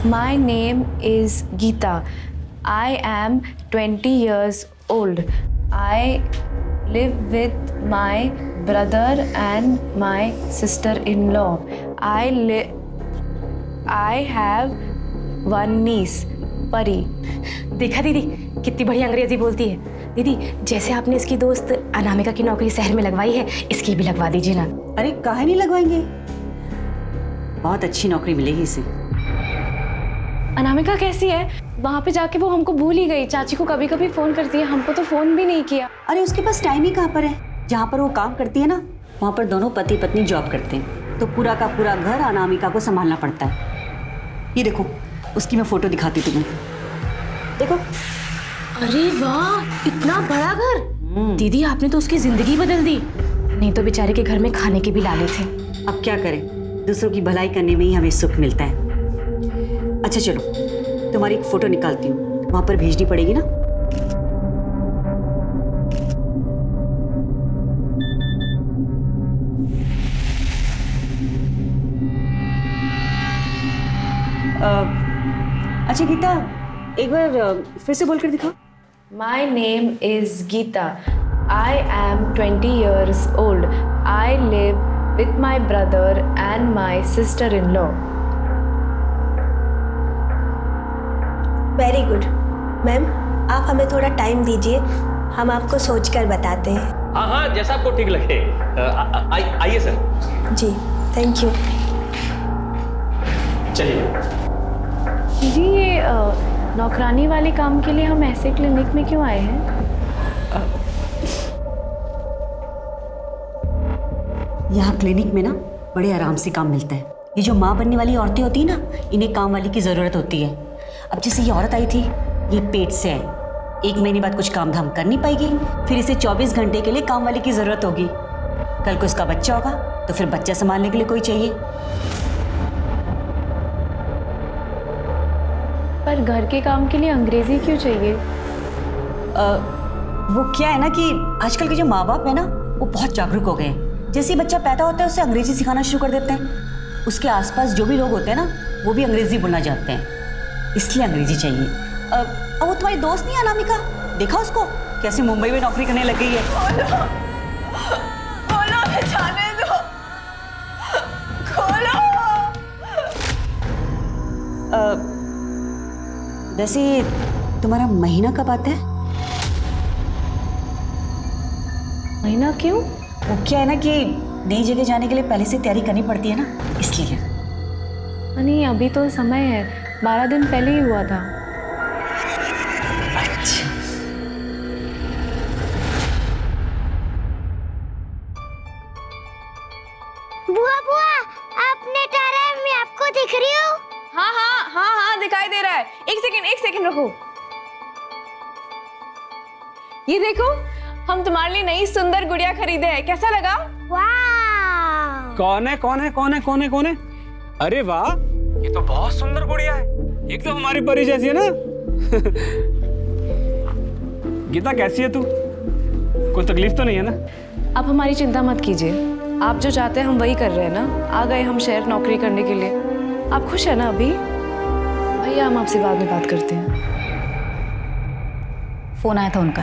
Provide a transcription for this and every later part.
My name is Geeta. I am 20 years old. I live with my brother and my sister-in-law. I have one niece, Pari. देखा दीदी कितनी बढ़िया अंग्रेजी बोलती है। दीदी जैसे आपने इसकी दोस्त अनामिका की नौकरी शहर में लगवाई है, इसकी भी लगवा दीजिए ना। अरे काहे नहीं लगवाएंगे, बहुत अच्छी नौकरी मिलेगी इसे। अनामिका कैसी है? वहाँ पे जाके वो हमको भूल ही गई। चाची को कभी कभी फोन करती है, हमको तो फोन भी नहीं किया। अरे उसके पास टाइम ही कहाँ पर है। जहाँ पर वो काम करती है ना, वहाँ पर दोनों पति पत्नी जॉब करते हैं, तो पूरा का पूरा घर अनामिका को संभालना पड़ता है। ये देखो, उसकी मैं फोटो दिखाती हूँ तुम्हें, देखो। अरे वाह, इतना बड़ा घर। दीदी आपने तो उसकी जिंदगी बदल दी। नहीं तो बेचारे के घर में खाने के भी लाले थे। अब क्या करें, दूसरों की भलाई करने में ही हमें सुख मिलता है। अच्छा चलो, तुम्हारी एक फोटो निकालती हूँ, वहां पर भेजनी पड़ेगी ना। अच्छा गीता, एक बार फिर से बोल कर दिखाओ। My name is Geeta. I am 20 years old. I live with my brother and my sister-in-law. Very good. Ma'am, आप हमें थोड़ा टाइम दीजिए, हम आपको सोचकर बताते हैं। हाँ हाँ, जैसा आपको ठीक लगे। आइए सर। Ji, thank you. चलिए। जी, ये नौकरानी वाले काम के लिए हम ऐसे क्लिनिक में क्यों आए हैं? यहाँ क्लिनिक में ना बड़े आराम से काम मिलता है। ये जो माँ बनने वाली औरतें होती है ना, इन्हें काम वाली की ज़रूरत होती है। अब जैसे ये औरत आई थी, ये पेट से है, 1 महीने बाद कुछ काम धाम कर नहीं पाएगी, फिर इसे 24 घंटे के लिए काम वाली की ज़रूरत होगी। कल को इसका बच्चा होगा तो फिर बच्चा संभालने के लिए कोई चाहिए। पर घर के काम के लिए अंग्रेजी क्यों चाहिए? वो क्या है ना कि आजकल के जो माँ बाप है ना, वो बहुत जागरूक हो गए हैं। जैसे ही बच्चा पैदा होता है उसे अंग्रेजी सिखाना शुरू कर देते हैं। उसके आसपास जो भी लोग होते हैं ना, वो भी अंग्रेजी बोलना जानते हैं, इसलिए अंग्रेजी चाहिए। अब वो तुम्हारी दोस्त नहीं है अनामिका, देखा उसको कैसे मुंबई में नौकरी करने लग गई है। खोलो, जाने दो, खोलो। वैसे तुम्हारा महीना कब आता है? महीना क्यों? वो क्या है ना कि नई जगह जाने के लिए पहले से तैयारी करनी पड़ती है ना, इसलिए। नहीं, अभी तो समय है, 12 दिन पहले ही हुआ था। अच्छा। बुआ बुआ, आपने तारा, मैं आपको दिख रही हूँ? हाँ हाँ हाँ हाँ, दिखाई दे रहा है। एक सेकंड रुको। ये देखो, हम तुम्हारे लिए नई सुंदर गुड़िया खरीदे हैं, कैसा लगा? वाह! कौन है? अरे वाह, ये तो बहुत सुंदर गुड़िया है, एकदम हमारी परी जैसी है ना। गीता कैसी है तू? कोई तकलीफ तो नहीं है ना? आप हमारी चिंता मत कीजिए, आप जो चाहते हैं हम वही कर रहे हैं ना। आ गए हम शहर नौकरी करने के लिए। आप खुश है ना अभी? भैया, हम आपसे बाद में बात करते हैं। फोन आया था उनका,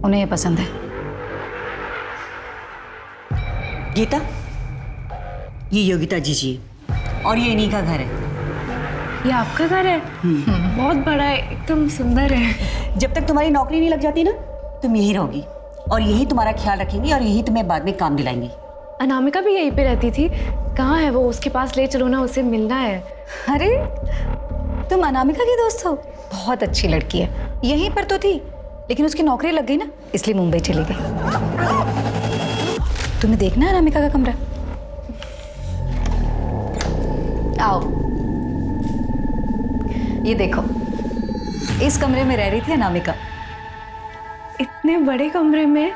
उन्हें ये पसंद है। गीता, ये योगिता जी और ये इन्हीं का घर है। ये आपका घर है? बहुत बड़ा है, एकदम सुंदर है। जब तक तुम्हारी नौकरी नहीं लग जाती ना, तुम यहीं रहोगी और यही तुम्हारा ख्याल रखेंगी और यही तुम्हें बाद में काम दिलाएंगी। अनामिका भी यहीं पे रहती थी। कहाँ है वो? उसके पास ले चलो ना, उससे मिलना है। अरे तुम अनामिका की दोस्त हो? बहुत अच्छी लड़की है, यहीं पर तो थी, लेकिन उसकी नौकरी लग गई ना, इसलिए मुंबई चली गई। तुम्हें देखना है अनामिका का कमरा? आओ, ये देखो, इस कमरे में रह रही थी अनामिका। इतने बड़े कमरे में?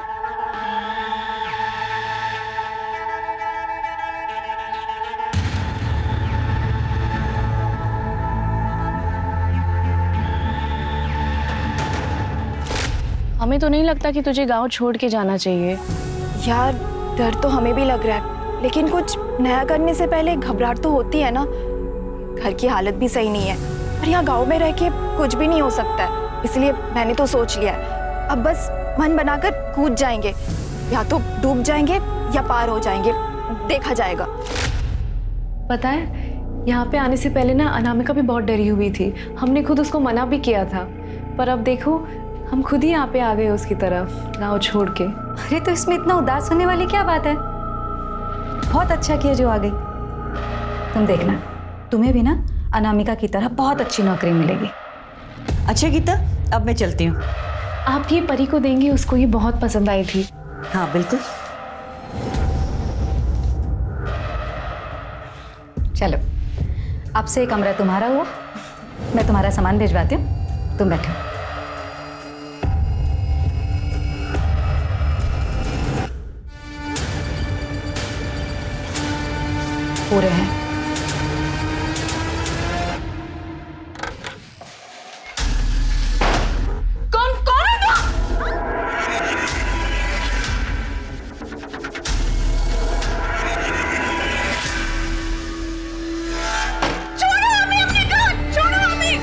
हमें तो नहीं लगता कि तुझे गांव छोड़ के जाना चाहिए। यार, डर तो हमें भी लग रहा है, लेकिन कुछ नया करने से पहले घबराहट तो होती है ना। घर की हालत भी सही नहीं है और यहाँ गांव में रह के कुछ भी नहीं हो सकता है, इसलिए मैंने तो सोच लिया है अब बस मन बनाकर कूद जाएंगे, या तो डूब जाएंगे या पार हो जाएंगे, देखा जाएगा। पता है, यहाँ पे आने से पहले ना अनामिका भी बहुत डरी हुई थी। हमने खुद उसको मना भी किया था, पर अब देखो हम खुद ही यहाँ पे आ गए उसकी तरफ, गाँव छोड़ के। अरे तो इसमें इतना उदास होने वाली क्या बात है? बहुत अच्छा किया जो आ गई। तुम देखना, तुम्हें भी ना अनामिका की तरह बहुत अच्छी नौकरी मिलेगी। अच्छा गीता, अब मैं चलती हूँ। आप ये परी को देंगे, उसको ये बहुत पसंद आई थी। हाँ बिल्कुल। चलो, अब से कमरा तुम्हारा हुआ, मैं तुम्हारा सामान भिजवाती हूँ, तुम बैठो। पूरे हैं। कौन है वो? छोड़ो हमें, अपने घर छोड़ो हमें।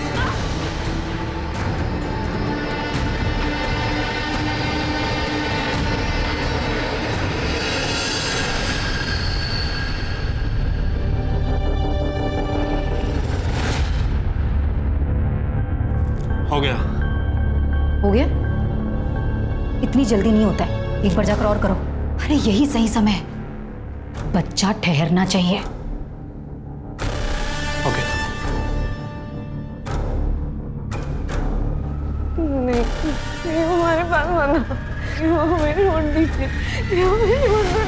हो गया। हो गया? इतनी जल्दी नहीं होता है, एक बार जाकर और करो। अरे यही सही समय है, बच्चा ठहरना चाहिए। ओके। नहीं, हमारे पास बना, हमें छोड़ दीजिए, हमें छोड़ दो।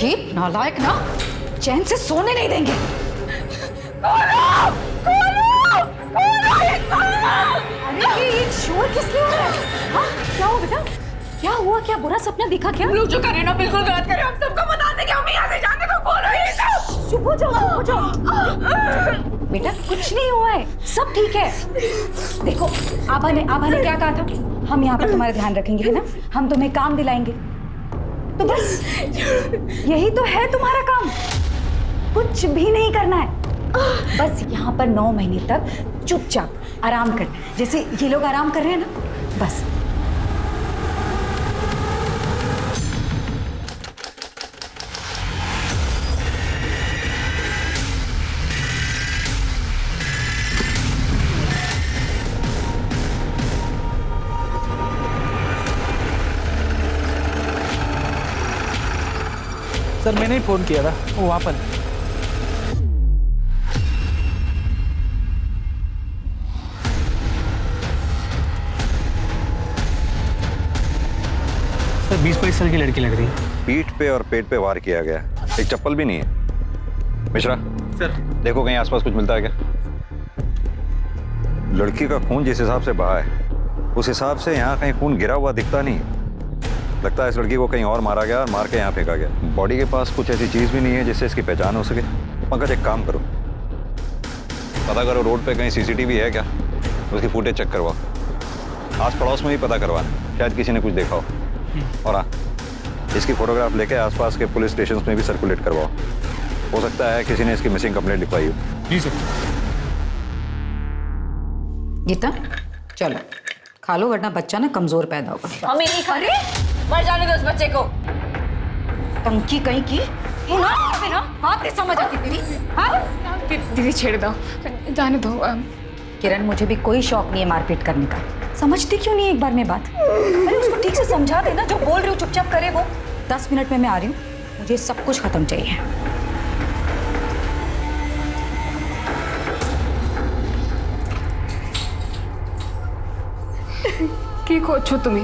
ये नालायक ना चैन से सोने नहीं देंगे। अरे ये शोर किस लिए हो रहा है? हाँ, क्या हुआ बेटा? क्या हुआ? क्या बुरा सपना दिखा क्या? लोग जो करें ना बिल्कुल गलत करें, हम सबको बता देंगे, हम यहाँ से जाने को बोल रहे हैं। चुप हो जाओ, चुप हो जाओ। बेटा कुछ नहीं हुआ है, सब ठीक है। देखो आभा ने क्या कहा था, हम यहाँ पर तुम्हारा ध्यान रखेंगे, है ना? हम तुम्हें काम दिलाएंगे, तो बस यही तो है तुम्हारा काम, कुछ भी नहीं करना है। बस यहाँ पर 9 महीने तक चुपचाप आराम करना है, जैसे ये लोग आराम कर रहे हैं ना, बस। सर मैंने ही फोन किया था, वो वहाँ पर। सर 20-22 साल की लड़की लग रही है। पीठ पे और पेट पे वार किया गया, एक चप्पल भी नहीं है। मिश्रा सर देखो कहीं आसपास कुछ मिलता है क्या? लड़की का खून जिस हिसाब से बहा है उस हिसाब से यहाँ कहीं खून गिरा हुआ दिखता नहीं। लगता है इस लड़की को कहीं और मारा गया और मार के यहाँ फेंका गया। बॉडी के पास कुछ ऐसी चीज़ भी नहीं है जिससे इसकी पहचान हो सके। पंकज एक काम करो, पता करो रोड पे कहीं सीसीटीवी है क्या, उसकी फुटेज चेक करवाओ। आस पड़ोस में भी पता करवाना, शायद किसी ने कुछ देखा हो। और हाँ, इसकी फोटोग्राफ लेके आसपास के पुलिस स्टेशन में भी सर्कुलेट करवाओ। हो सकता है किसी ने इसकी मिसिंग कंप्लेंट लिखवाई हो। जी सर। गीता चलो खा लो, वरना बच्चा ना कमजोर पैदा होगा। हमें नहीं खा रहे, मर जाने दो उस बच्चे को। टंकी कहीं की ना बात नहीं समझ आती तेरी। हाँ दीदी छेड़ दो, जाने दो। किरण मुझे भी कोई शौक नहीं है मारपीट करने का, समझती क्यों नहीं एक बार में बात? अरे उसको ठीक से समझा देना, जो बोल रही हूँ चुपचाप करे वो। 10 मिनट में मैं आ रही हूँ, मुझे सब कुछ खत्म चाहिए। কি করছো তুমি?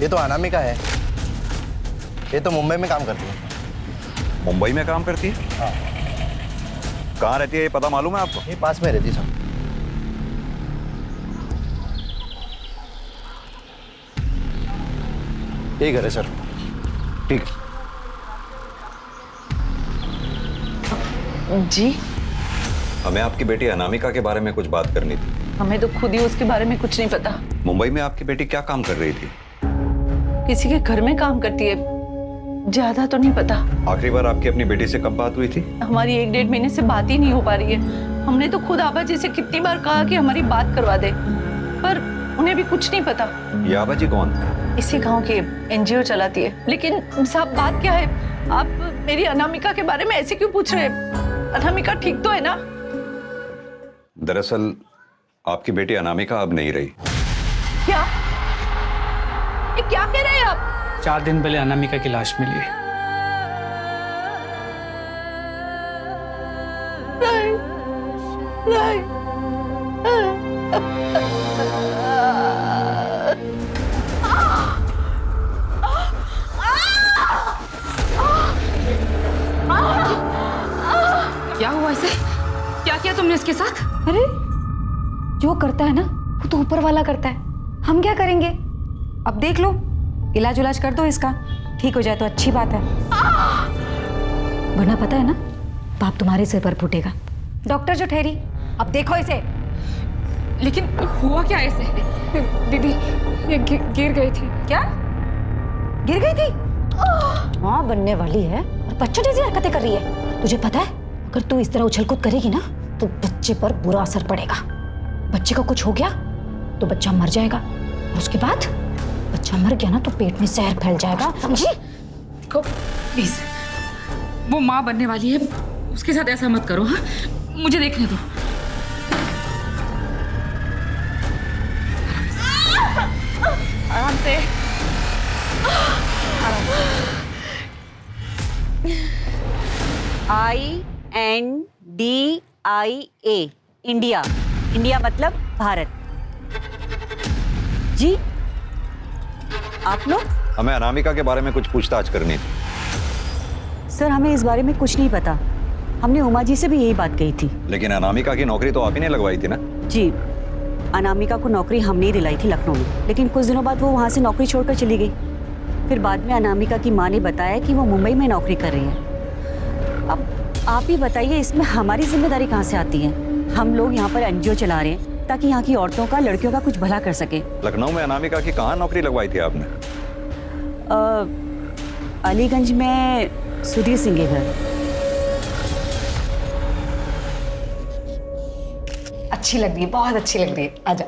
ये तो अनामिका है, ये तो मुंबई में काम करती है। मुंबई में काम करती है? हाँ। कहाँ रहती है ये पता मालूम है आपको? ये पास में रहती सर। यही घर है सर। ठीक। जी, हमें आपकी बेटी अनामिका के बारे में कुछ बात करनी थी। हमें तो खुद ही उसके बारे में कुछ नहीं पता। मुंबई में आपकी बेटी क्या काम कर रही थी? किसी के घर में काम करती है, ज्यादा तो नहीं पता। आखिरी बार आपकी अपनी बेटी से कब बात हुई थी? हमारी 1-1.5 महीने से बात ही नहीं हो पा रही है। हमने तो खुद आबा जी से कितनी बार कहा कि हमारी बात करवा दे, पर उन्हें भी कुछ नहीं पता। ये आबा जी कौन? इसी गांव के एनजीओ चलाती है। लेकिन साहब बात क्या है, आप मेरी अनामिका के बारे में ऐसे क्यों पूछ रहे हैं? अनामिका ठीक तो है ना? दरअसल आपकी बेटी अनामिका अब नहीं रही। क्या? ये क्या कह रहे हैं आप? 4 दिन पहले अनामिका की लाश मिली है। नहीं, नहीं। क्या हुआ इसे? क्या किया तुमने इसके साथ? अरे जो करता है ना वो तो ऊपर वाला करता है, हम क्या करेंगे? अब देख लो, इलाज उलाज कर दो इसका, ठीक हो जाए तो अच्छी बात है, वरना पता है ना पाप तुम्हारे सिर पर फूटेगा। डॉक्टर जो ठहरी, अब देखो इसे। लेकिन हुआ क्या इसे? दीदी ये गिर गई थी। क्या गिर गई थी? माँ बनने वाली है और बच्चों जैसी हरकतें कर रही है। तुझे पता है अगर तू इस तरह उछल कूद करेगी ना तो बच्चे पर बुरा असर पड़ेगा। बच्चे को कुछ हो गया तो बच्चा मर जाएगा, और उसके बाद बच्चा मर गया ना तो पेट में जहर फैल जाएगा, समझी? देखो प्लीज, वो माँ बनने वाली है, उसके साथ ऐसा मत करो। हाँ, मुझे देखने दो। आराम से। INDIA India. इंडिया मतलब भारत। जी आप लोग? हमें अनामिका के बारे में कुछ पूछताछ करनी थी। सर हमें इस बारे में कुछ नहीं पता, हमने उमा जी से भी यही बात कही थी। लेकिन अनामिका की नौकरी तो आप ही ने लगवाई थी ना? जी, अनामिका को नौकरी हमने ही दिलाई थी लखनऊ में, लेकिन कुछ दिनों बाद वो वहाँ से नौकरी छोड़कर चली गई। फिर बाद में अनामिका की माँ ने बताया कि वो मुंबई में नौकरी कर रही है। अब आप ही बताइए इसमें हमारी जिम्मेदारी कहाँ से आती है? हम लोग यहाँ पर एनजीओ चला रहे हैं ताकि यहाँ की औरतों का, लड़कियों का कुछ भला कर सके। लखनऊ में अनामिका की कहाँ नौकरी लगवाई थी आपने? अलीगंज में सुधीर सिंह के घर। अच्छी लग रही है, बहुत अच्छी लग रही है। आजा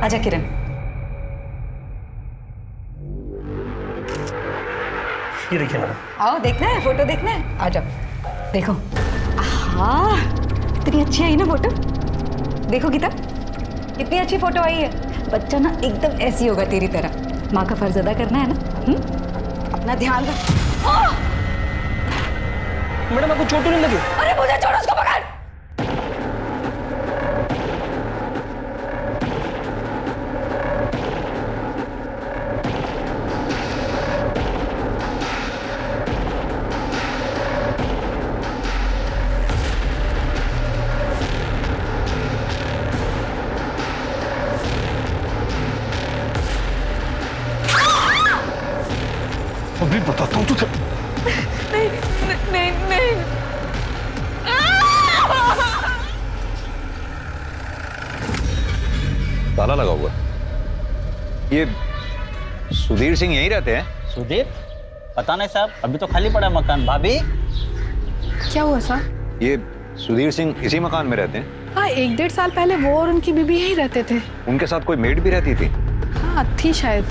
आजा किरण। ये देखिए मैडम। आओ, देखना है फोटो, देखना है, आ जाओ। देखो, हाँ कितनी अच्छी आई ना फोटो। देखो गीता कितनी अच्छी फोटो आई है। बच्चा ना एकदम ऐसी होगा तेरी तरह। माँ का फर्ज अदा करना है ना। अपना ध्यान रख। मैडम आपको चोट नहीं लगी? अरे मुझे छोड़ो, उसको पकड़। अभी बताता हूँ तुझे। नहीं नहीं नहीं। ताला लगा हुआ। ये सुधीर सिंह यहीं रहते हैं? सुधीर? पता नहीं साहब, अभी तो खाली पड़ा मकान। भाभी क्या हुआ साहब? ये सुधीर सिंह इसी मकान में रहते हैं? हाँ, 1-1.5 साल पहले वो और उनकी बीबी यहीं रहते थे। उनके साथ कोई मेड भी रहती थी? हाँ थी शायद।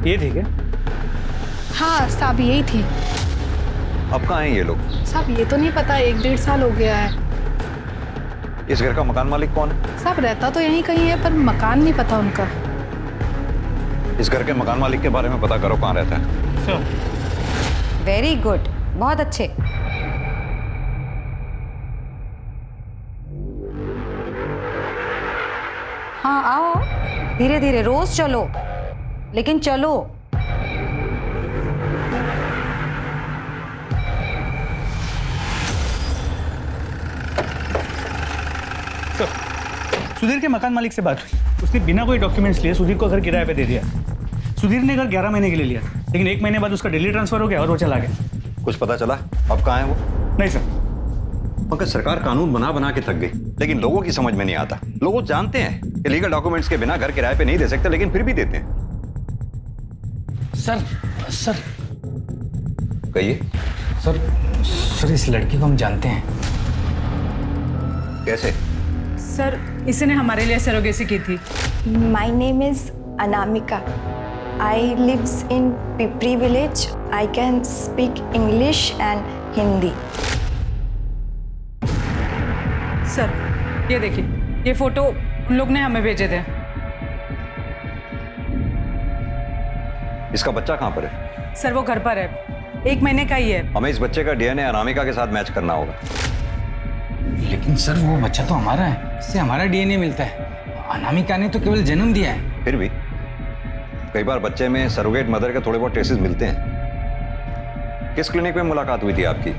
ये ठीक है? हाँ साहब यही थी। अब कहाँ हैं ये लोग? साहब ये तो नहीं पता, 1-1.5 साल हो गया है। इस घर का मकान मालिक कौन है? साहब रहता तो यहीं कहीं है, पर मकान नहीं पता उनका। इस घर के मकान मालिक के बारे में पता करो, कहाँ रहता है। वेरी गुड, बहुत अच्छे। हाँ आओ, धीरे धीरे रोज चलो, लेकिन चलो। सुधीर के मकान मालिक से बात हुई, उसने बिना कोई डॉक्यूमेंट्स लिए सुधीर को घर किराए पे दे दिया। सुधीर ने घर 11 महीने के लिए लिया, लेकिन 1 महीने बाद उसका दिल्ली ट्रांसफर हो गया और वो चला गया। कुछ पता चला अब कहाँ है वो? नहीं सर। पंकज, सरकार कानून बना बना के थक गई, लेकिन लोगों की समझ में नहीं आता। लोग जानते हैं कि लीगल डॉक्यूमेंट्स के बिना घर किराए पे नहीं दे सकते, लेकिन फिर भी देते हैं। सर कहिए। सर इस लड़की को हम जानते हैं। कैसे? सर इसी ने हमारे लिए सरोगेसी की थी। My name is Anamika. I lives in Pipri village. I can speak English and Hindi. Sir ये देखिए, ये फोटो उन लोग ने हमें भेजे थे। इसका बच्चा कहाँ पर है? सर वो घर पर है, 1 महीने का ही है। हमें इस बच्चे का डीएनए अनामिका के साथ मैच करना होगा। लेकिन सर वो बच्चा तो हमारा है, इससे हमारा डीएनए मिलता है। अनामिका ने तो केवल जन्म दिया है। फिर भी कई बार बच्चे में सरोगेट मदर के थोड़े बहुत ट्रेसेस मिलते हैं। किस क्लिनिक में मुलाकात हुई थी आपकी?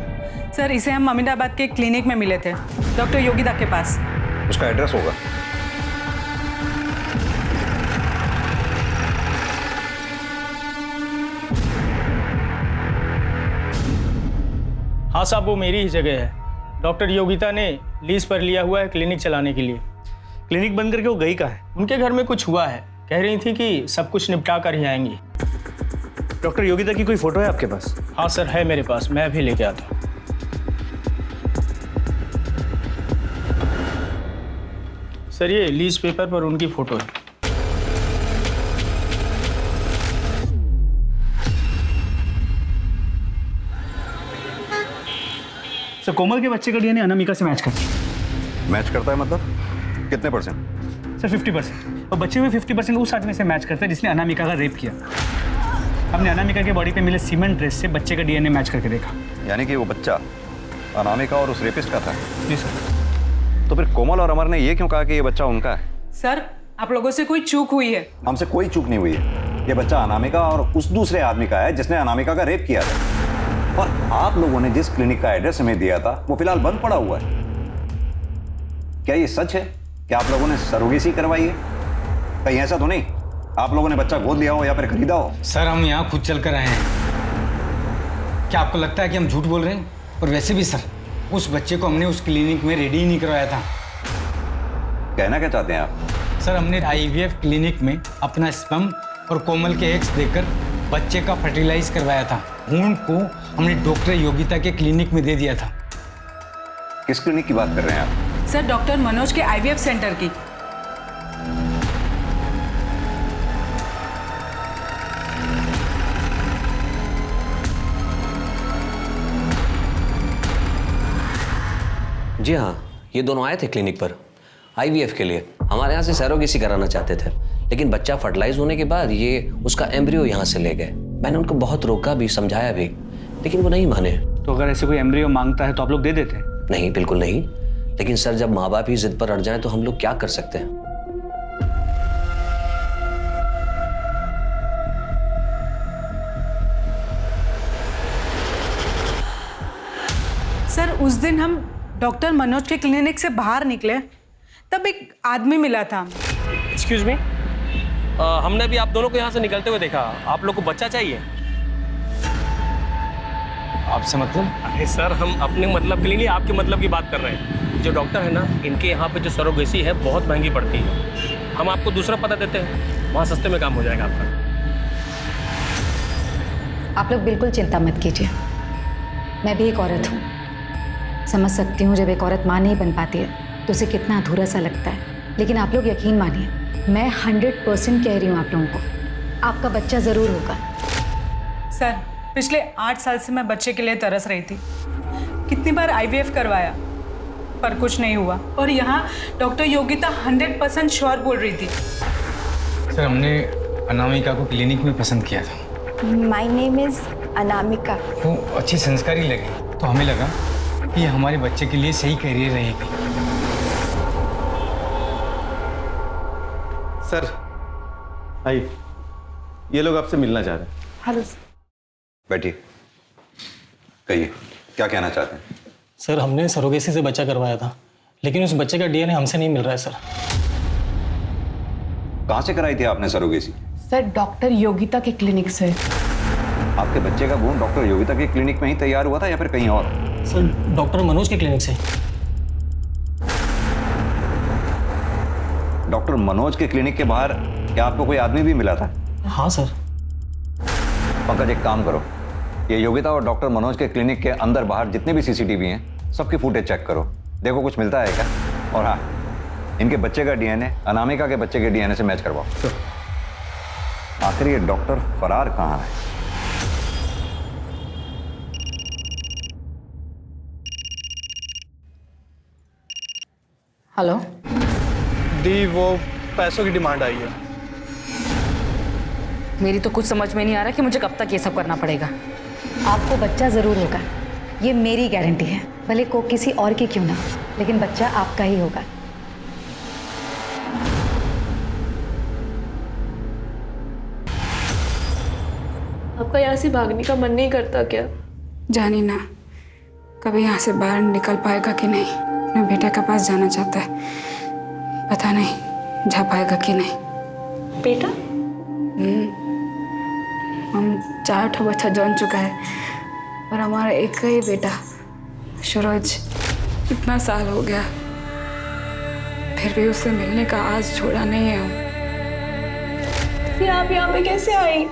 सर इसे हम अमीनाबाद के क्लिनिक में मिले थे, डॉक्टर योगिता के पास। उसका एड्रेस होगा? हाँ साहब, वो मेरी ही जगह है। डॉक्टर योगिता ने लीज पर लिया हुआ है क्लिनिक चलाने के लिए। क्लिनिक बंद करके वो गई कहाँ है? उनके घर में कुछ हुआ है, कह रही थी कि सब कुछ निपटा कर ही आएंगी। डॉक्टर योगिता की कोई फोटो है आपके पास? हाँ सर है मेरे पास, मैं भी लेके आता हूँ। सर ये लीज पेपर पर उनकी फोटो है। सर कोमल के बच्चे का डीएनए अनामिका से मैच करता है। मैच करता है मतलब कितने %? सर 50%। और बच्चे में 50% उस आदमी से मैच करता है जिसने अनामिका का रेप किया। हमने अनामिका के बॉडी पे मिले सीमेंट ड्रेस से बच्चे का डीएनए मैच करके देखा। यानी कि वो बच्चा अनामिका और उस रेपिस्ट का था? जी सर। तो फिर कोमल और अमर ने ये क्यों कहा कि ये बच्चा उनका है? सर आप लोगों से कोई चूक हुई है। हमसे कोई चूक नहीं हुई है। ये बच्चा अनामिका और उस दूसरे आदमी का है जिसने अनामिका का रेप किया था। और आप लोगों ने जिस क्लिनिक का एड्रेस हमें दिया था वो फिलहाल बंद पड़ा हुआ है। क्या ये सच है कि आप लोगों ने सरोगेसी करवाई है? कहीं ऐसा तो नहीं आप लोगों ने बच्चा गोद लिया हो या फिर खरीदा हो? सर हम यहाँ खुद चल कर आए हैं। क्या आपको लगता है कि हम झूठ बोल रहे हैं? और वैसे भी सर उस बच्चे को हमने उस क्लिनिक में रेडी ही नहीं करवाया था। कहना क्या चाहते हैं आप? सर हमने IVF क्लिनिक में अपना स्पर्म और कोमल के एग्स देकर बच्चे का फर्टिलाइज करवाया था। भ्रूण को हमने डॉक्टर योगिता के क्लिनिक में दे दिया था। किस क्लिनिक की बात कर रहे हैं आप? सर डॉक्टर मनोज के IVF सेंटर की। जी हाँ, ये दोनों आए थे क्लिनिक पर IVF के लिए। हमारे यहाँ से सरोगेसी कराना चाहते थे, लेकिन बच्चा फर्टिलाइज होने के बाद ये उसका एम्ब्रियो यहाँ से ले गए। मैंने उनको बहुत रोका भी, समझाया भी, लेकिन वो नहीं माने। तो अगर ऐसे कोई एम्ब्रियो मांगता है तो आप लोग दे देते हैं? नहीं, बिल्कुल नहीं। लेकिन सर जब माँ बाप ही जिद पर अड़ जाएं तो हम लोग क्या कर सकते हैं? सर उस दिन हम डॉक्टर मनोज के क्लिनिक से बाहर निकले तब एक आदमी मिला था। एक्सक्यूज मी, हमने भी आप दोनों को यहाँ से निकलते हुए देखा। आप लोग को बच्चा चाहिए? आपसे मतलब? अरे सर हम अपने मतलब के लिए नहीं, आपके मतलब की बात कर रहे हैं। जो डॉक्टर है ना, इनके यहाँ पे जो सरोगेसी है बहुत महंगी पड़ती है। हम आपको दूसरा पता देते हैं, वहाँ सस्ते में काम हो जाएगा आपका। आप लोग बिल्कुल चिंता मत कीजिए, मैं भी एक औरत हूँ। समझ सकती हूँ जब एक औरत माँ नहीं बन पाती है तो उसे कितना अधूरा सा लगता है। लेकिन आप लोग यकीन मानिए, मैं 100% कह रही हूँ आप लोगों को, आपका बच्चा ज़रूर होगा। सर पिछले 8 साल से मैं बच्चे के लिए तरस रही थी। कितनी बार IVF करवाया पर कुछ नहीं हुआ। और यहाँ डॉक्टर योगिता 100% श्योर बोल रही थी। सर हमने अनामिका को क्लिनिक में पसंद किया था। माई नेम इज अनामिका। वो अच्छी संस्कारी लगी तो हमें लगा कि ये हमारे बच्चे के लिए सही करियर रहेगी। सर आइए, ये लोग आपसे मिलना चाह रहे हैं। हेलो। बैठिए, कहिए क्या कहना चाहते हैं। सर हमने सरोगेसी से बच्चा करवाया था, लेकिन उस बच्चे का डीएनए हमसे नहीं मिल रहा है सर। कहाँ से कराई थी आपने सरोगेसी? सर डॉक्टर योगिता के क्लिनिक से। आपके बच्चे का खून डॉक्टर योगिता के क्लिनिक में ही तैयार हुआ था या फिर कहीं और? सर डॉक्टर मनोज के क्लिनिक से। डॉक्टर मनोज के क्लिनिक के बाहर क्या आपको कोई आदमी भी मिला था? हाँ सर। पंकज एक काम करो, ये योगिता और डॉक्टर मनोज के क्लिनिक के अंदर बाहर जितने भी सीसीटीवी हैं सबकी फुटेज चेक करो, देखो कुछ मिलता है क्या। और हाँ, इनके बच्चे का डीएनए अनामिका के बच्चे के डीएनए से मैच करवाओ। आखिर ये डॉक्टर फरार कहाँ है? हेलो दी, वो पैसों की डिमांड आई है। मेरी तो कुछ समझ में नहीं आ रहा कि मुझे कब तक ये सब करना पड़ेगा। आपको बच्चा ज़रूर होगा, ये मेरी गारंटी है। भले को किसी और की क्यों ना, लेकिन बच्चा आपका ही होगा। आपका यहाँ से भागने का मन नहीं करता क्या? जानी ना कभी यहाँ से बाहर निकल पाएगा कि नहीं। अपने बेटे के पास जाना चाहता है, पता नहीं जा पाएगा कि नहीं। बेटा? हम 4 बच्चा जन चुका है और हमारा एक ही बेटा सूरज, इतना साल हो गया फिर भी उससे मिलने का आज छोड़ा नहीं है। फिर आप यहाँ पे कैसे आई?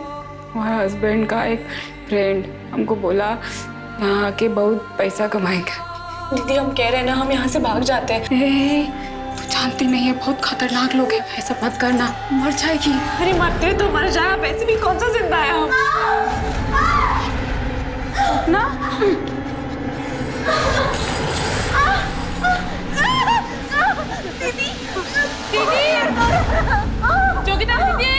हमारा हस्बैंड का एक फ्रेंड हमको बोला यहाँ आके बहुत पैसा कमाएगा। दीदी हम कह रहे हैं ना, हम यहाँ से भाग जाते हैं। तू जानती नहीं है बहुत खतरनाक लोग हैं, ऐसा मत करना, मर जाएगी। अरे मरते तो मर जाए, वैसे भी कौन सा जिंदा है हम। ना दीदी दीदी योगिता दीदी।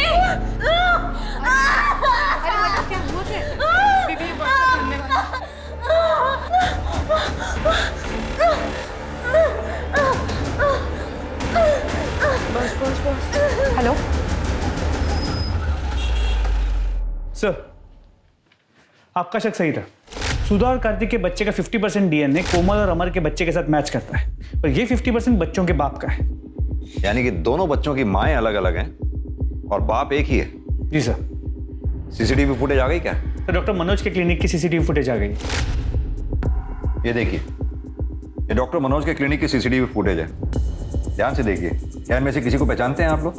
हेलो सर, आपका शक सही था। सुधा और कार्तिक के बच्चे का 50% डीएनए कोमल और अमर के बच्चे के साथ मैच करता है, पर ये 50% बच्चों के बाप का है। यानी कि दोनों बच्चों की माएँ अलग अलग हैं और बाप एक ही है? जी सर। सीसीटीवी फुटेज आ गई क्या? तो डॉक्टर मनोज के क्लिनिक की सीसीटीवी फुटेज आ गई। ये देखिए, ये डॉक्टर मनोज के क्लिनिक की सीसीटीवी फुटेज है, ध्यान से देखिए। क्या इनमें से किसी को पहचानते हैं आप लोग?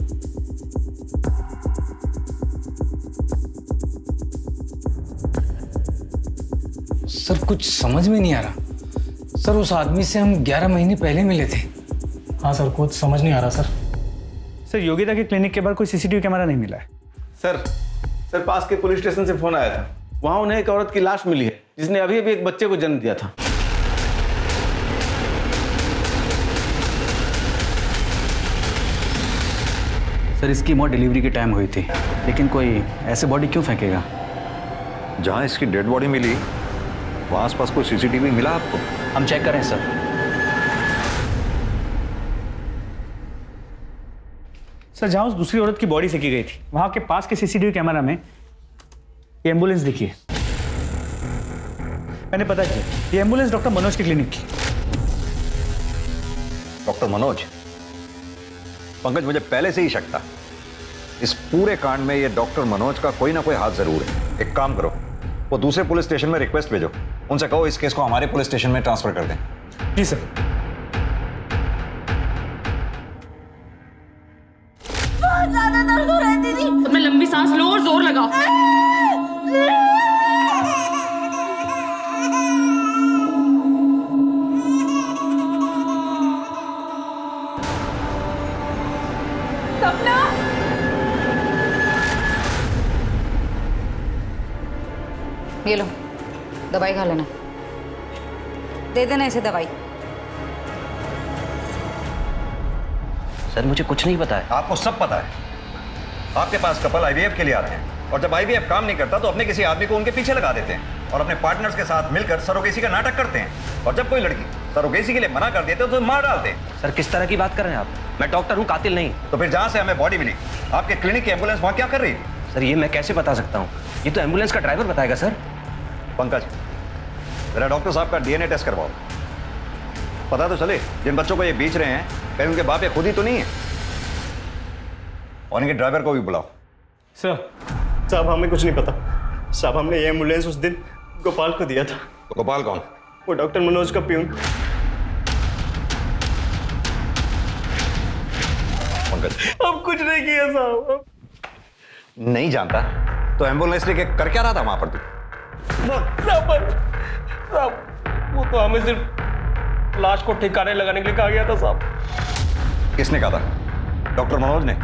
सर कुछ समझ में नहीं आ रहा। सर उस आदमी से हम 11 महीने पहले मिले थे। हाँ सर, कुछ समझ नहीं आ रहा सर। सर योगिता के क्लिनिक के बाहर कोई सीसीटीवी कैमरा नहीं मिला है। सर पास के पुलिस स्टेशन से फोन आया था, वहां उन्हें एक औरत की लाश मिली है जिसने अभी अभी एक बच्चे को जन्म दिया था। सर इसकी मौत डिलीवरी के टाइम हुई थी, लेकिन कोई ऐसे बॉडी क्यों फेंकेगा? जहां इसकी डेड बॉडी मिली वहां आसपास कोई सीसीटीवी मिला आपको? हम चेक करें सर। सर जहां उस दूसरी औरत की बॉडी फेंकी गई थी वहां के पास के सीसीटीवी कैमरा में ये एम्बुलेंस दिखी है। मैंने पता किया, ये एम्बुलेंस डॉक्टर मनोज के क्लिनिक की। डॉक्टर मनोज? पंकज, मुझे पहले से ही शक था इस पूरे कांड में ये डॉक्टर मनोज का कोई ना कोई हाथ जरूर है। एक काम करो, वो दूसरे पुलिस स्टेशन में रिक्वेस्ट भेजो, उनसे कहो इस केस को हमारे पुलिस स्टेशन में ट्रांसफर कर दें। जी सर। बहुत ज्यादा दर्द हो रहा है दीदी। तुमने लंबी सांस लो और जोर लगाओ। सपना, ये लो दवाई खा लेना, दे देना इसे दवाई। सर मुझे कुछ नहीं पता है। आपको सब पता है। आपके पास कपल आईवीएफ के लिए आते हैं और जब आईवीएफ काम नहीं करता तो अपने किसी आदमी को उनके पीछे लगा देते हैं और अपने पार्टनर्स के साथ मिलकर सरोगेसी का नाटक करते हैं। और जब कोई लड़की सरोगेसी के लिए मना कर देते हैं तो मार डालते हैं। सर किस तरह की बात कर रहे हैं आप? मैं डॉक्टर हूँ, कातिल नहीं। तो फिर जहां से हमें बॉडी मिली, आपके क्लिनिक की एम्बुलेंस वहां क्या कर रही थी? सर ये मैं कैसे बता सकता हूँ? ये तो एम्बुलेंस का ड्राइवर बताएगा सर। पंकज, जरा डॉक्टर साहब का डीएनए टेस्ट करवाओ, पता तो चले जिन बच्चों को ये बेच रहे हैं कहीं उनके बाप या खुद ही तो नहीं है। और इनके ड्राइवर को भी बुलाओ। साहब हमें कुछ नहीं पता साहब, हमने ये एम्बुलेंस उस दिन गोपाल को दिया था। तो गोपाल कौन? वो डॉक्टर मनोज का प्यून। पंकज, अब कुछ नहीं किया साहब। नहीं जानता तो एम्बुलेंस लेके कर क्या रहा था वहां पर तू? साहब वो तो हमें सिर्फ लाश को ठिकाने लगाने के लिए कहा गया था साहब। किसने कहा था? डॉक्टर मनोज ने?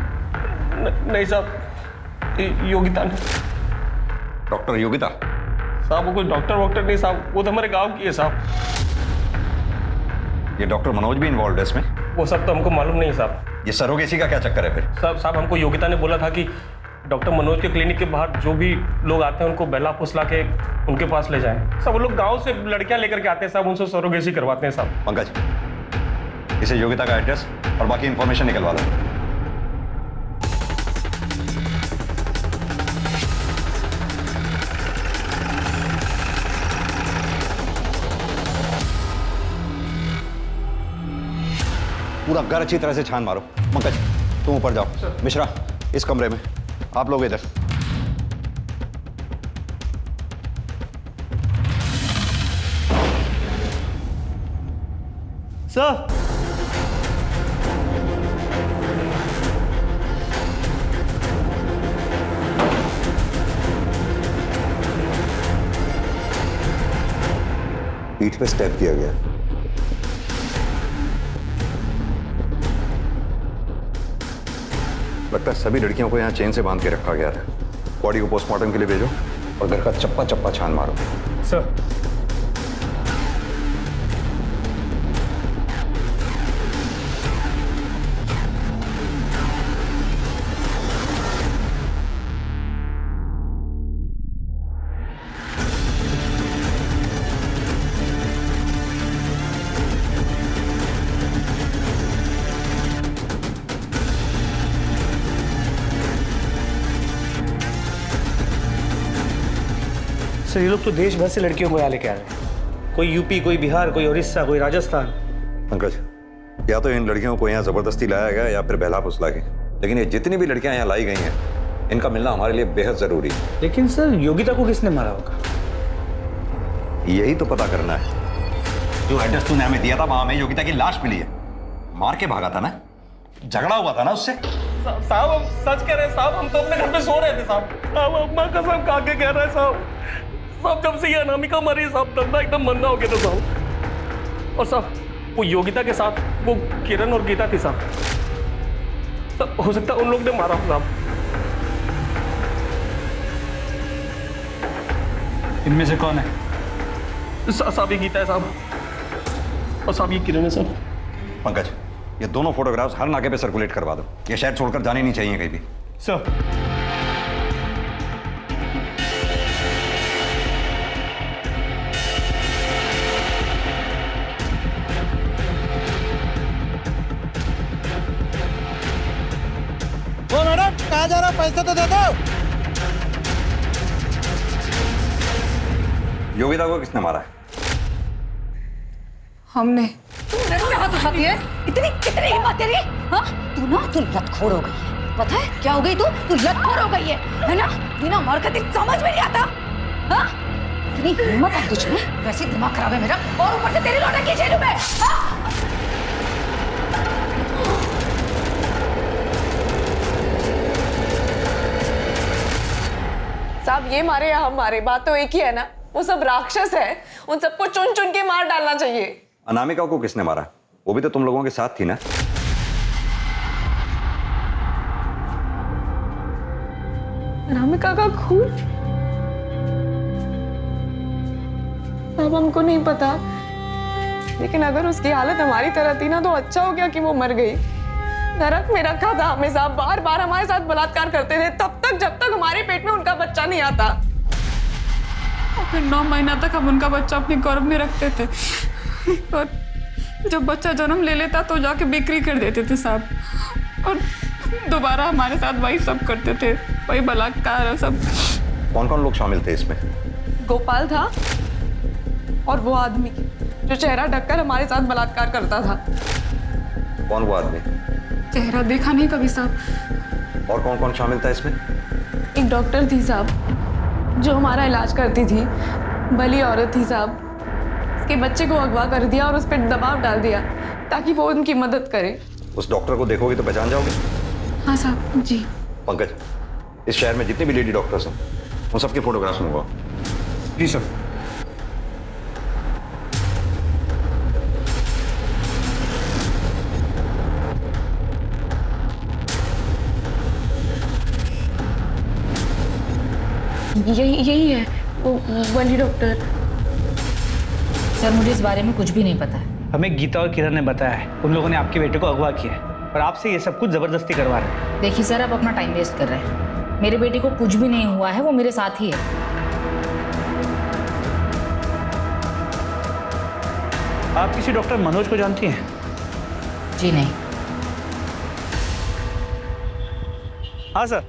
नहीं साहब, योगिता ने। डॉक्टर योगिता? साहब वो कोई डॉक्टर वॉक्टर नहीं साहब, वो तो हमारे गांव की है साहब। ये डॉक्टर मनोज भी इन्वॉल्व है इसमें? वो सब तो हमको मालूम नहीं है साहब। ये सरोगेसी का क्या चक्कर है फिर? साहब हमको योगिता ने बोला था कि डॉक्टर मनोज के क्लिनिक के बाहर जो भी लोग आते हैं उनको बहला फुसला के उनके पास ले जाएं। सब वो लोग गांव से लड़कियां लेकर के आते हैं साहब, उनसे सरोगेसी करवाते हैं साहब। पंकज, इसे योगिता का एड्रेस और बाकी इंफॉर्मेशन निकलवा लो। पूरा घर अच्छी तरह से छान मारो। पंकज तुम ऊपर जाओ, मिश्रा इस कमरे में, आप लोग इधर। सर पीठ पे स्टेप किया गया। लगता है सभी लड़कियों को यहाँ चेन से बांध के रखा गया था। बॉडी को पोस्टमार्टम के लिए भेजो और घर का चप्पा चप्पा छान मारो। सर सर ये लोग तो देश भर से लड़कियों को यहाँ लेके आ रहे हैं। कोई यूपी, कोई बिहार, कोई उड़ीसा, कोई राजस्थान। पंकज, या तो इन लड़कियों को यहाँ जबरदस्ती लाया गया या फिर बहला फुसला के, लेकिन ये जितनी भी लड़कियां यहाँ लाई गई हैं इनका मिलना हमारे लिए बेहद जरूरी है। लेकिन सर योगिता को किसने मारा होगा? यही तो पता करना है। जो एड्रेस तूने हमें दिया था वहां हमें योगिता की लाश मिली है। मार के भागा था ना, झगड़ा हुआ था ना उससे। साहब हम सच कह रहे हैं साहब, हम तो अपने घर पे सो रहे थे साहब। अम्मा कसम खा के कह रहे हैं साहब, जब से ये अनामिका मरी साहब धंधा एकदम मंदा हो गया था साहब। और साहब वो योगिता के साथ वो किरण और गीता थी साहब। हो सकता है उन लोग ने मारा हो साहब। इनमें से कौन है? साहब ये गीता है साहब, और साहब ये किरण है साहब। पंकज, ये दोनों फोटोग्राफ्स हर नाके पे सर्कुलेट करवा दो। ये शहर छोड़कर जाने नहीं चाहिए कहीं भी। सर मैडम कहाँ जा रहा, पैसे तो दे दो। योगिता को किसने मारा है? हमने। तू मेरे पे हाथ उठाती है? कितनी हिम्मत तेरी? हाँ? तू लतखोर हो गई है। पता है क्या हो गई तू लतखोर हो गई है ना? बिना मार का तेरी समझ में नहीं आता। हाँ? इतनी हिम्मत है तुझ में? वैसे दिमाग खराब है मेरा, और ऊपर से तेरी लौटा की जेल में। हाँ? साहब ये मारे या हम मारे, बात तो एक ही है ना। वो सब राक्षस है, उन सबको चुन चुन के मार डालना चाहिए। अनामिका को किसने मारा? वो भी तो तुम लोगों के साथ थी ना। अनामिका का खून? साहब हमको नहीं पता, लेकिन अगर उसकी हालत हमारी तरह थी ना तो अच्छा हो गया कि वो मर गई। नरक में रखा था हमें साहब, बार बार हमारे साथ बलात्कार करते थे तब तक जब तक हमारे पेट में उनका बच्चा नहीं आता। और फिर 9 महीना तक हम उनका बच्चा अपने गर्भ में रखते थे, और जब बच्चा जन्म ले लेता तो जाके बिक्री कर देते थे साहब, और दोबारा हमारे साथ वही सब करते थे, वही बलात्कार और सब। कौन कौन लोग शामिल थे इसमें? गोपाल था और वो आदमी जो चेहरा ढककर हमारे साथ बलात्कार करता था। कौन वो आदमी? चेहरा देखा नहीं कभी साहब। और कौन कौन शामिल था इसमें? एक डॉक्टर थी साहब जो हमारा इलाज करती थी, भली औरत थी साहब। उसके बच्चे को अगवा कर दिया और उस पर दबाव डाल दिया ताकि वो उनकी मदद करे। उस डॉक्टर को देखोगे तो पहचान जाओगे? हाँ साहब जी। पंकज, इस शहर में जितने भी लेडी डॉक्टर्स हैं उन सबके फोटोग्राफ्स मंगवाओ। जी सर। यही है वो वाली डॉक्टर। सर मुझे इस बारे में कुछ भी नहीं पता है। हमें गीता और किरण ने बताया है उन लोगों ने आपके बेटे को अगवा किया है और आपसे ये सब कुछ जबरदस्ती करवा रहे हैं। देखिए सर, आप अपना टाइम वेस्ट कर रहे हैं। मेरे बेटे को कुछ भी नहीं हुआ है, वो मेरे साथ ही है। आप किसी डॉक्टर मनोज को जानती हैं? जी नहीं। हाँ सर,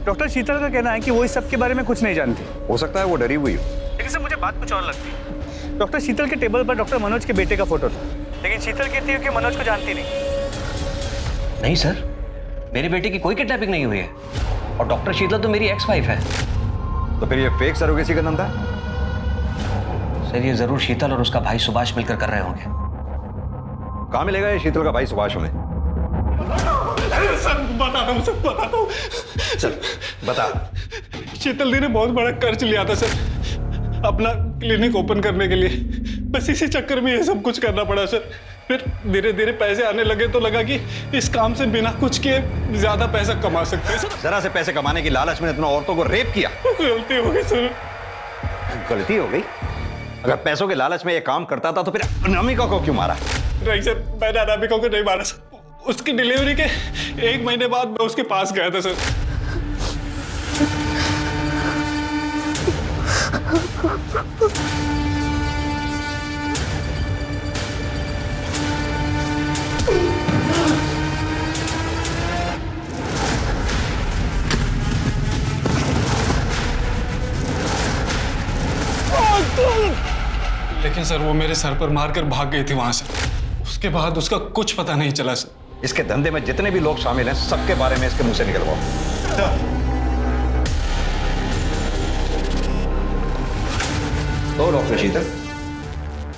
डॉक्टर शीतल का कहना है कि वो इस सब के बारे में कुछ नहीं जानती। हो सकता है वो डरी हुई हो। लेकिन सर मुझे बात कुछ और लगती है। डॉक्टर शीतल के टेबल पर डॉक्टर मनोज के बेटे का फोटो था, लेकिन शीतल कहती है कि मनोज को जानती नहीं। नहीं सर, मेरे बेटे की कोई किडनैपिंग नहीं हुई है और डॉक्टर शीतल तो मेरी एक्स वाइफ है। तो फिर ये फेक सरोगेसी का धंधा? सर ये जरूर शीतल और उसका भाई सुभाष मिलकर कर रहे होंगे। कहाँ मिलेगा ये शीतल का भाई सुभाष हमें? सर बताता हूँ, सब बताता हूँ। चल बता। शीतल दी ने बहुत बड़ा कर्ज लिया था सर अपना क्लिनिक ओपन करने के लिए। बस इसी चक्कर में ये सब कुछ करना पड़ा सर। फिर धीरे धीरे पैसे आने लगे तो लगा कि इस काम से बिना कुछ किए ज्यादा पैसा कमा सकते हैं सर। जरा से पैसे कमाने की लालच में इतना औरतों को रेप किया। गलती हो गई सर। गलती हो गई? अगर पैसों के लालच में ये काम करता था तो फिर अनामिका को क्यों मारा? नहीं सर, मैंने अनामिका को नहीं मारा सर। उसकी डिलीवरी के 1 महीने बाद मैं उसके पास गया था सर। लेकिन सर वो मेरे सर पर मारकर भाग गई थी वहां से। उसके बाद उसका कुछ पता नहीं चला सर। इसके धंधे में जितने भी लोग शामिल हैं सबके बारे में इसके मुंह से निकलवाओ। तो डॉक्टर शीतल,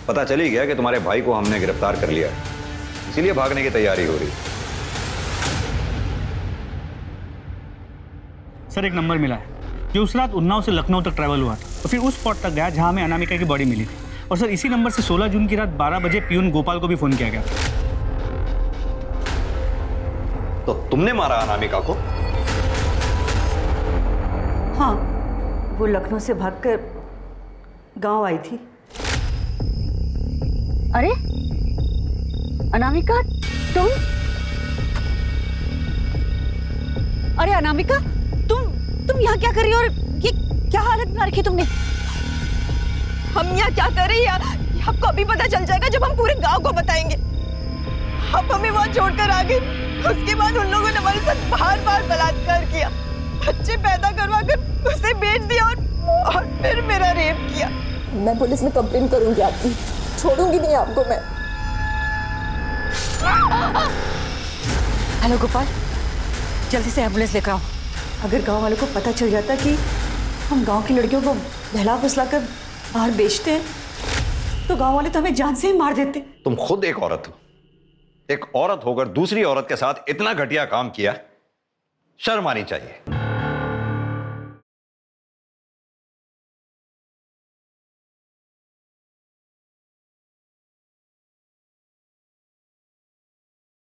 पता चल ही गया कि तुम्हारे भाई को हमने गिरफ्तार कर लिया है, इसीलिए भागने की तैयारी हो रही। सर एक नंबर मिला है जो उस रात उन्नाव से लखनऊ तक ट्रैवल हुआ था और फिर उस स्पॉट तक गया जहां हमें अनामिका की बॉडी मिली थी। और सर इसी नंबर से 16 जून की रात 12 बजे पियून गोपाल को भी फोन किया गया। तो तुमने मारा अनामिका को? हाँ, वो लखनऊ से भागकर गांव आई थी। अरे अनामिका, तुम? अरे अनामिका, तुम यहाँ क्या कर रही हो और ये क्या हालत बना रखी तुमने? हम यहाँ क्या कर रहे हैं? आपको अभी पता चल जाएगा जब हम पूरे गांव को बताएंगे। आप हमें वहाँ छोड़कर आ गए, उसके बाद उन लोगों ने हमारे साथ बार-बार बलात्कार किया, बच्चे पैदा करवाकर उसे बेच दिया और फिर मेरा रेप किया। मैं पुलिस में कंप्लेन करूंगी आपकी, छोड़ूंगी नहीं आपको मैं। हेलो गोपाल, जल्दी से एम्बुलेंस लेकर आओ। अगर गांव वालों को पता चल जाता कि हम गांव की लड़कियों को बहला फुसला कर बाहर बेचते हैं तो गांव वाले तो हमें जान से ही मार देते। तुम खुद एक औरत हो, एक औरत होकर दूसरी औरत के साथ इतना घटिया काम किया, शर्म आनी चाहिए।